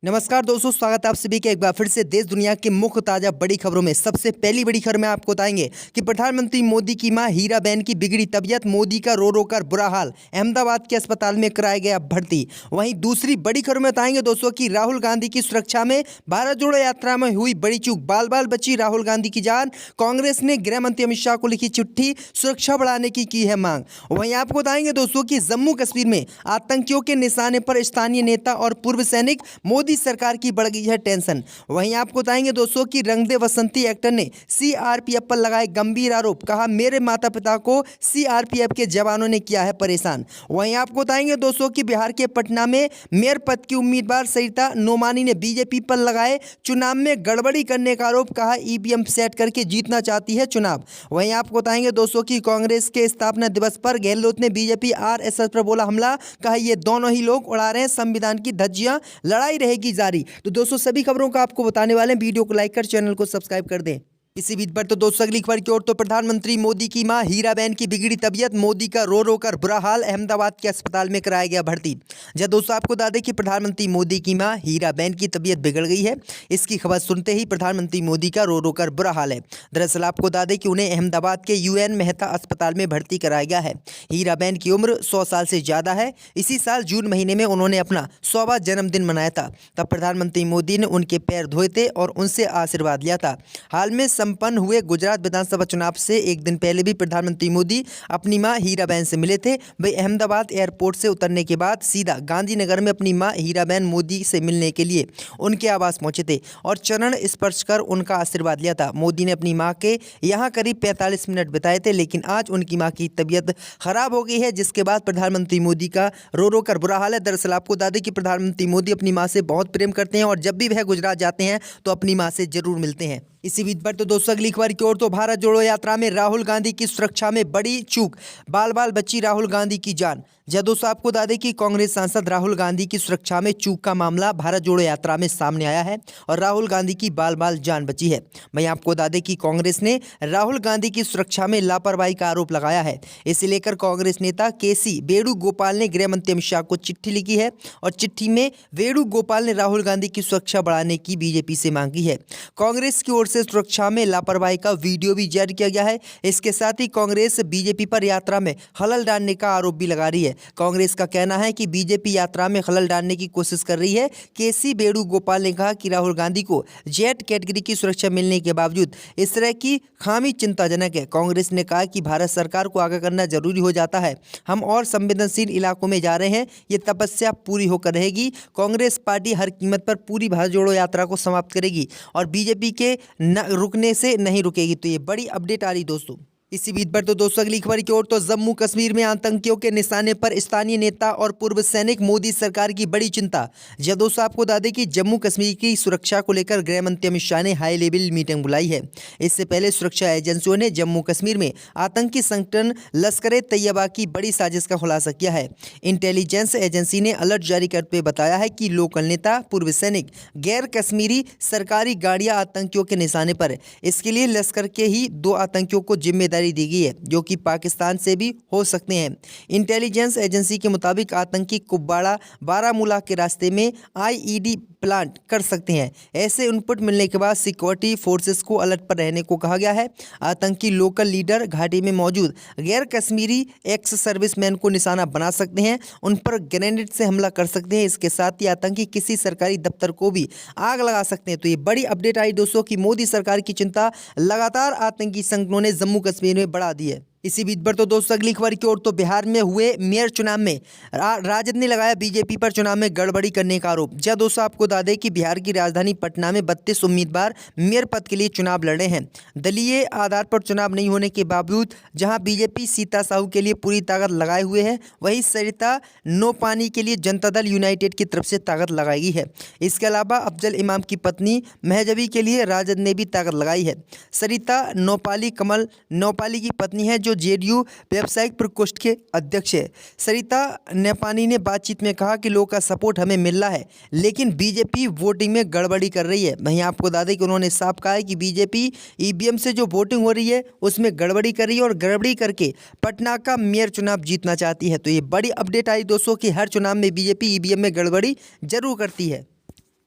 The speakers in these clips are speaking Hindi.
नमस्कार दोस्तों, स्वागत है आप सभी के एक बार फिर से देश दुनिया की मुख्य ताजा बड़ी खबरों में। सबसे पहली बड़ी खबर में आपको बताएंगे कि प्रधानमंत्री मोदी की मां हीराबेन की बिगड़ी तबीयत, मोदी का रो रो कर बुरा हाल, अहमदाबाद के अस्पताल में कराया गया भर्ती। वहीं दूसरी बड़ी खबर में बताएंगे दोस्तों कि राहुल गांधी की सुरक्षा में भारत जोड़ो यात्रा में हुई बड़ी चूक, बाल बाल बची राहुल गांधी की जान। कांग्रेस ने गृह मंत्री अमित शाह को लिखी चिट्ठी, सुरक्षा बढ़ाने की है मांग। वहीं आपको बताएंगे दोस्तों कि जम्मू कश्मीर में आतंकियों के निशाने पर स्थानीय नेता और पूर्व सैनिक, मोदी सरकार की बढ़ गई है टेंशन। वहीं आपको बताएंगे दोस्तों कि रंग दे वसंती एक्टर ने सीआरपीएफ पर लगाए गंभीर आरोप, कहा मेरे माता पिता को सीआरपीएफ के जवानों ने किया है परेशान। वहीं आपको बताएंगे दोस्तों कि बिहार के पटना में मेयर पद की उम्मीदवार सरिता नोमानी ने बीजेपी पर लगाए चुनाव में गड़बड़ी करने का आरोप, कहा ईवीएम सेट करके जीतना चाहती है चुनाव। वहीं आपको बताएंगे दोस्तों कि कांग्रेस के स्थापना दिवस पर गहलोत ने बीजेपी आरएसएस पर बोला हमला, कहा ये दोनों ही लोग उड़ा रहे हैं संविधान की धज्जियां, लड़ाई रहेगी जारी। तो दोस्तों सभी खबरों का आपको बताने वाले हैं, वीडियो को लाइक कर चैनल को सब्सक्राइब कर दें। इसी बीच पर तो दोस्तों अगली खबर की ओर, तो प्रधानमंत्री मोदी की मां हीराबेन की बिगड़ी तबीयत, मोदी का रो रो कर बुरा हाल, अहमदाबाद के अस्पताल में कराया गया भर्ती। जब दोस्तों आपको बता दें कि प्रधानमंत्री मोदी की मां हीराबेन की तबीयत बिगड़ गई है। इसकी खबर सुनते ही प्रधानमंत्री मोदी का रो रो कर बुरा हाल है। दरअसल आपको बता दें कि उन्हें अहमदाबाद के यूएन मेहता अस्पताल में भर्ती कराया गया है। हीराबेन की उम्र 100 साल से ज़्यादा है। इसी साल जून महीने में उन्होंने अपना 100वां जन्मदिन मनाया था। तब प्रधानमंत्री मोदी ने उनके पैर धोए थे और उनसे आशीर्वाद लिया था। हाल में संपन्न हुए गुजरात विधानसभा चुनाव से एक दिन पहले भी प्रधानमंत्री मोदी अपनी मां हीराबेन से मिले थे। वे अहमदाबाद एयरपोर्ट से उतरने के बाद सीधा गांधीनगर में अपनी मां हीराबेन मोदी से मिलने के लिए उनके आवास पहुंचे थे और चरण स्पर्श कर उनका आशीर्वाद लिया था। मोदी ने अपनी मां के यहां करीब 45 मिनट बिताए थे, लेकिन आज उनकी मां की तबीयत खराब हो गई है, जिसके बाद प्रधानमंत्री मोदी का रो रो कर बुरा हाल है। दरअसल आपको बता दें कि प्रधानमंत्री मोदी अपनी मां से बहुत प्रेम करते हैं और जब भी वह गुजरात जाते हैं तो अपनी मां से जरूर मिलते हैं। इसी बीच पर तो दोस्तों अगली खबर की ओर, तो भारत जोड़ो यात्रा में राहुल गांधी की सुरक्षा में बड़ी चूक, बाल बाल बची राहुल गांधी की जान। जब दोस्तों आपको बता दें कि कांग्रेस सांसद राहुल गांधी की सुरक्षा में चूक का मामला भारत जोड़ो यात्रा में सामने आया है और राहुल गांधी की बाल बाल जान बची है। वहीं आपको बता दें कि कांग्रेस ने राहुल गांधी की सुरक्षा में लापरवाही का आरोप लगाया है। इसे लेकर कांग्रेस नेता केसी वेणुगोपाल ने गृह मंत्री अमित शाह को चिट्ठी लिखी है और चिट्ठी में वेणुगोपाल ने राहुल गांधी की सुरक्षा बढ़ाने की बीजेपी से मांगी है। कांग्रेस की ओर से सुरक्षा में लापरवाही का वीडियो भी जारी किया गया है। इसके साथ ही कांग्रेस बीजेपी पर यात्रा में खलल डालने का आरोप भी लगा रही है। कांग्रेस का कहना है कि बीजेपी यात्रा में खलल डालने की कोशिश कर रही है। केसी वेणुगोपाल ने कहा कि राहुल गांधी को जेड कैटेगरी की सुरक्षा मिलने के बावजूद इस तरह की खामी चिंताजनक है। कांग्रेस ने कहा कि भारत सरकार को आगाह करना जरूरी हो जाता है। हम और संवेदनशील इलाकों में जा रहे हैं, ये तपस्या पूरी होकर रहेगी। कांग्रेस पार्टी हर कीमत पर पूरी भारत जोड़ो यात्रा को समाप्त करेगी और बीजेपी के रुकने से नहीं रुकेगी। तो ये बड़ी अपडेट आ रही दोस्तों। इसी बीच पर तो दोस्तों अगली खबर की ओर, तो जम्मू कश्मीर में आतंकियों के निशाने पर स्थानीय नेता और पूर्व सैनिक, मोदी सरकार की बड़ी चिंता। जब दोस्तों आपको बता दें कि जम्मू कश्मीर की सुरक्षा को लेकर गृह मंत्री अमित शाह ने हाई लेवल मीटिंग बुलाई है। इससे पहले सुरक्षा एजेंसियों ने जम्मू कश्मीर में आतंकी संगठन लश्कर तैयबा की बड़ी साजिश का खुलासा किया है। इंटेलिजेंस एजेंसी ने अलर्ट जारी करते हुए बताया है कि लोकल नेता, पूर्व सैनिक, गैर कश्मीरी सरकारी गाड़ियां आतंकियों के निशाने पर है। इसके लिए लश्कर के ही 2 आतंकियों को जिम्मेदारी दी गई है, जो कि पाकिस्तान से भी हो सकते हैं। इंटेलिजेंस एजेंसी के मुताबिक आतंकी कुपवाड़ा बारामूला के रास्ते में आईईडी प्लांट कर सकते हैं। ऐसे इनपुट मिलने के बाद सिक्योरिटी फोर्सेस को अलर्ट पर रहने को कहा गया है। आतंकी लोकल लीडर घाटी में मौजूद गैर कश्मीरी एक्स सर्विसमैन को निशाना बना सकते हैं, उन पर ग्रेनेड से हमला कर सकते हैं। इसके साथ ही आतंकी किसी सरकारी दफ्तर को भी आग लगा सकते हैं। तो ये बड़ी अपडेट आई दोस्तों कि मोदी सरकार की चिंता लगातार आतंकी संगठनों ने जम्मू कश्मीर में बढ़ा दी है। इसी बीच पर तो दोस्तों अगली खबर की ओर, तो बिहार में हुए मेयर चुनाव में राजद ने लगाया बीजेपी पर चुनाव में गड़बड़ी करने का आरोप। जब दोस्तों आपको बता दें कि बिहार की राजधानी पटना में 32 उम्मीदवार मेयर पद के लिए चुनाव लड़ रहे हैं। दलीय आधार पर चुनाव नहीं होने के बावजूद जहां बीजेपी सीता साहू के लिए पूरी ताकत लगाए हुए है, वहीं सरिता नौपानी के लिए जनता दल यूनाइटेड की तरफ से ताकत लगाई है। इसके अलावा अफजल इमाम की पत्नी महजबी के लिए राजद ने भी ताकत लगाई है। सरिता नौपाली कमल नौपाली की पत्नी है, जो जेडीयू व्यावसायिक प्रकोष्ठ के अध्यक्ष है। सरिता नेपानी ने बातचीत में कहा कि लोगों का सपोर्ट हमें मिल रहा है, लेकिन बीजेपी वोटिंग में गड़बड़ी कर रही है। वहीं आपको बता दें कि उन्होंने साफ कहा है कि बीजेपी ईवीएम से जो वोटिंग हो रही है उसमें गड़बड़ी कर रही है और गड़बड़ी करके पटना का मेयर चुनाव जीतना चाहती है। तो ये बड़ी अपडेट आई दोस्तों कि हर चुनाव में बीजेपी ईवीएम में गड़बड़ी जरूर करती है।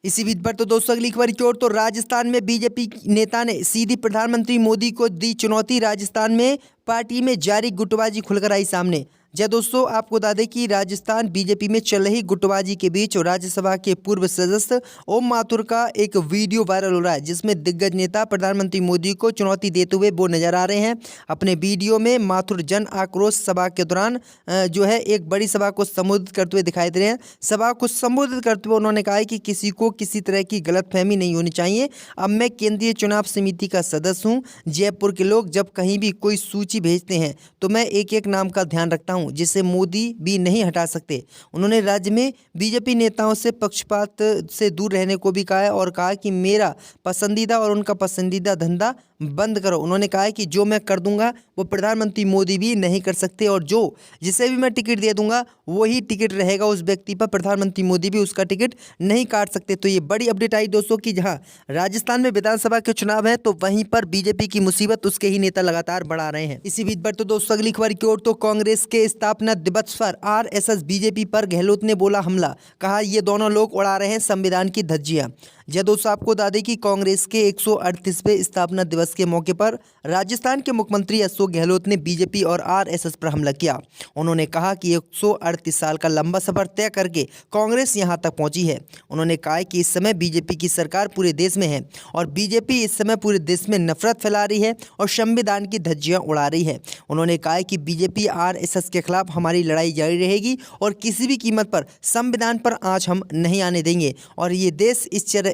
इसी बीच पर तो दोस्तों अगली खबर की ओर तो राजस्थान में बीजेपी नेता ने सीधी प्रधानमंत्री मोदी को दी चुनौती। राजस्थान में पार्टी में जारी गुटबाजी खुलकर आई सामने। जय दोस्तों, आपको बता दें कि राजस्थान बीजेपी में चल रही गुटबाजी के बीच राज्यसभा के पूर्व सदस्य ओम माथुर का एक वीडियो वायरल हो रहा है, जिसमें दिग्गज नेता प्रधानमंत्री मोदी को चुनौती देते हुए वो नजर आ रहे हैं। अपने वीडियो में माथुर जन आक्रोश सभा के दौरान जो है एक बड़ी सभा को संबोधित करते हुए दिखाई दे रहे हैं। सभा को संबोधित करते हुए उन्होंने कहा है कि किसी को किसी तरह की गलतफहमी नहीं होनी चाहिए। अब मैं केंद्रीय चुनाव समिति का सदस्य हूँ। जयपुर के लोग जब कहीं भी कोई सूची भेजते हैं तो मैं एक एक नाम का ध्यान रखता हूँ, जिसे मोदी भी नहीं हटा सकते। उन्होंने राज्य में बीजेपी नेताओं से पक्षपात से दूर रहने को भी कहा है और कहा कि मेरा पसंदीदा और उनका पसंदीदा धंधा बंद करो। उन्होंने कहा है कि जो मैं कर दूंगा वो प्रधानमंत्री मोदी भी नहीं कर सकते और जो जिसे भी मैं टिकट दे दूंगा वही टिकट रहेगा उस व्यक्ति पर, प्रधानमंत्री मोदी भी उसका टिकट नहीं काट सकते। तो ये बड़ी अपडेट आई दोस्तों कि जहां राजस्थान में विधानसभा के चुनाव है तो वहीं पर बीजेपी की मुसीबत उसके ही नेता लगातार बढ़ा रहे हैं। इसी बीच पर तो दोस्तों अगली खबर की ओर तो कांग्रेस के स्थापना दिवस पर आरएसएस बीजेपी पर गहलोत ने बोला हमला। कहा ये दोनों लोग उड़ा रहे हैं संविधान की धज्जियां। जय दोस्तों, आपको बता दें कि कांग्रेस के 138वें स्थापना दिवस के मौके पर राजस्थान के मुख्यमंत्री अशोक गहलोत ने बीजेपी और आरएसएस पर हमला किया। उन्होंने कहा कि 138 साल का लंबा सफर तय करके कांग्रेस यहां तक पहुंची है। उन्होंने कहा कि इस समय बीजेपी की सरकार पूरे देश में है और बीजेपी इस समय पूरे देश में नफरत फैला रही है और संविधान की धज्जियां उड़ा रही है। उन्होंने कहा कि बीजेपी आरएसएस के खिलाफ हमारी लड़ाई जारी रहेगी और किसी भी कीमत पर संविधान पर आंच हम नहीं आने देंगे और ये देश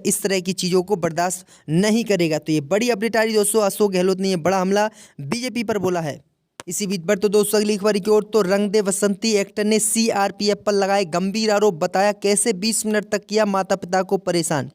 इस तरह की चीज़ों को बर्दाश्त नहीं करेगा। तो ये बड़ी अपडेट आ रही दोस्तों, अशोक गहलोत ने ये बड़ा हमला बीजेपी पर बोला है। इसी बीच पर तो दोस्तों अगली खबर की ओर तो रंग दे बसंती एक्टर ने सीआरपीएफ पर लगाए गंभीर आरोप। बताया कैसे 20 मिनट तक किया माता पिता को परेशान।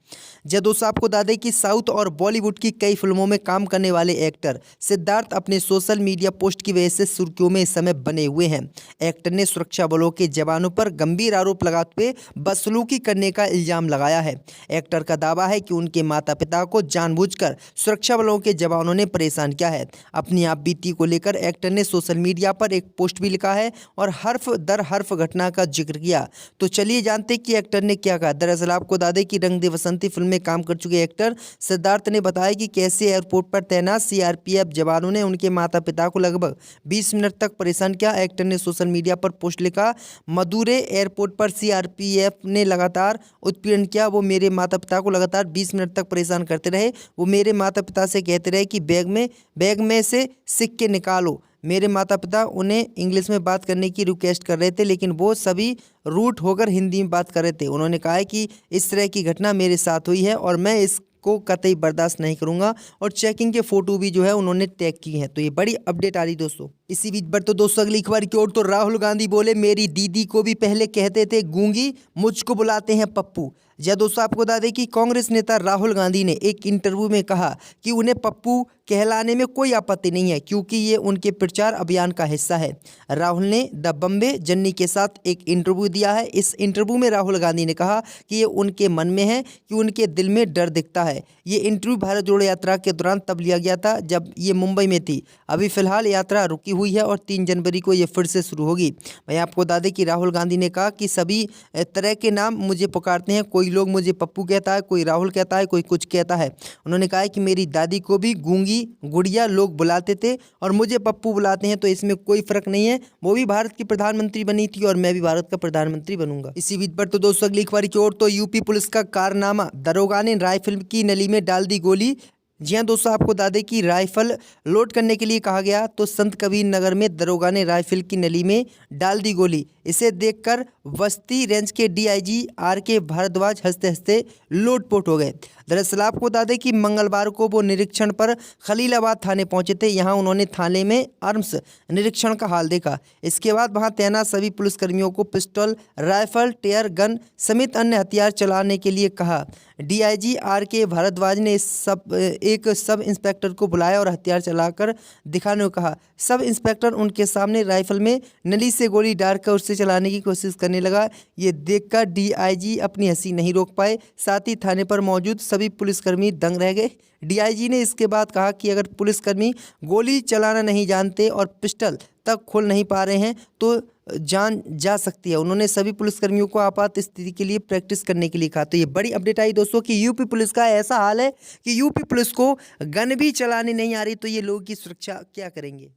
जय दोस्तों, आपको बता दें कि साउथ और बॉलीवुड की कई फिल्मों में काम करने वाले एक्टर सिद्धार्थ अपने सोशल मीडिया पोस्ट की वजह से सुर्खियों में इस समय बने हुए हैं। एक्टर ने सुरक्षा बलों के जवानों पर गंभीर आरोप लगाते हुए बदसलूकी करने का इल्जाम लगाया है। एक्टर का दावा है कि उनके माता पिता को जानबूझकर सुरक्षा बलों के जवानों ने परेशान किया है। अपनी आप बीती को लेकर एक्टर ने सोशल मीडिया पर एक पोस्ट भी लिखा है और हर्फ दर हर्फ घटना का जिक्र किया। तो चलिए जानते कि एक्टर ने क्या कहा। दरअसल आपको बता दें कि रंग दे बसंती फिल्म में काम कर चुके एक्टर सिद्धार्थ ने बताया कि कैसे एयरपोर्ट पर तैनात सीआरपीएफ जवानों ने उनके माता पिता को लगभग 20 मिनट तक परेशान किया। एक्टर ने सोशल मीडिया पर पोस्ट लिखा, मदुरै एयरपोर्ट पर सीआरपीएफ ने लगातार उत्पीड़न किया। वो मेरे माता पिता को लगातार 20 मिनट तक परेशान करते रहे। वो मेरे माता पिता से कहते रहे कि बैग में से सिक्के निकालो। मेरे माता पिता उन्हें इंग्लिश में बात करने की रिक्वेस्ट कर रहे थे, लेकिन वो सभी रूट होकर हिंदी में बात कर रहे थे। उन्होंने कहा है कि इस तरह की घटना मेरे साथ हुई है और मैं इसको कतई बर्दाश्त नहीं करूंगा और चेकिंग के फोटो भी जो है उन्होंने टैग की हैं। तो ये बड़ी अपडेट आ रही दोस्तों। इसी बीच पर तो दोस्तों अगली खबर की ओर तो राहुल गांधी बोले मेरी दीदी को भी पहले कहते थे गूंगी, मुझको बुलाते हैं पप्पू। जय दोस्तों, आपको बता दें कि कांग्रेस नेता राहुल गांधी ने एक इंटरव्यू में कहा कि उन्हें पप्पू कहलाने में कोई आपत्ति नहीं है क्योंकि ये उनके प्रचार अभियान का हिस्सा है। राहुल ने द बम्बे जर्नी के साथ एक इंटरव्यू दिया है। इस इंटरव्यू में राहुल गांधी ने कहा कि ये उनके मन में है कि उनके दिल में डर दिखता है। ये इंटरव्यू भारत जोड़ो यात्रा के दौरान तब लिया गया था जब ये मुंबई में थी। अभी फिलहाल यात्रा रुकी हुई है और 3 जनवरी को ये फिर से शुरू होगी। मैं आपको बता दें कि राहुल गांधी ने कहा कि सभी तरह के नाम मुझे पुकारते हैं। कोई लोग मुझे पप्पू कहता है, कोई राहुल कहता है, कोई कुछ कहता है। उन्होंने कहा कि मेरी दादी को भी गूंगी गुड़िया लोग बुलाते थे और मुझे पप्पू बुलाते हैं, तो इसमें कोई फर्क नहीं है। वो भी भारत की प्रधानमंत्री बनी थी और मैं भी भारत का प्रधानमंत्री बनूंगा। इसी बीच पर तो दोस्तों अगली खबर की ओर तो यूपी पुलिस का कारनामा, दरोगा ने राइफल की नली में डाल दी गोली। जी हाँ दोस्तों, आपको बता दें कि राइफल लोड करने के लिए कहा गया तो संत कबीर नगर में दरोगा ने राइफल की नली में डाल दी गोली। इसे देखकर बस्ती रेंज के डीआईजी आर.के. भारद्वाज हंसते हंसते लोटपोट हो गए। दरअसल आपको बता दें कि मंगलवार को वो निरीक्षण पर खलीलाबाद थाने पहुंचे थे। यहाँ उन्होंने थाने में आर्म्स निरीक्षण का हाल देखा। इसके बाद वहां तैनात सभी पुलिसकर्मियों को पिस्टल, राइफल, टेयर गन समेत अन्य हथियार चलाने के लिए कहा। DIG R K. भारद्वाज ने एक सब इंस्पेक्टर को बुलाया और हथियार चलाकर दिखाने को कहा। सब इंस्पेक्टर उनके सामने राइफल में नली से गोली डालकर उससे चलाने की कोशिश करने लगा। ये देखकर डीआईजी अपनी हंसी नहीं रोक पाए, साथ ही थाने पर मौजूद सभी पुलिसकर्मी दंग रह गए। डीआईजी ने इसके बाद कहा कि अगर पुलिसकर्मी गोली चलाना नहीं जानते और पिस्टल तक खोल नहीं पा रहे हैं तो जान जा सकती है। उन्होंने सभी पुलिसकर्मियों को आपात स्थिति के लिए प्रैक्टिस करने के लिए कहा। तो ये बड़ी अपडेट आई दोस्तों कि यूपी पुलिस का ऐसा हाल है कि यूपी पुलिस को गन भी चलाने नहीं आ रही, तो ये लोगों की सुरक्षा क्या करेंगे।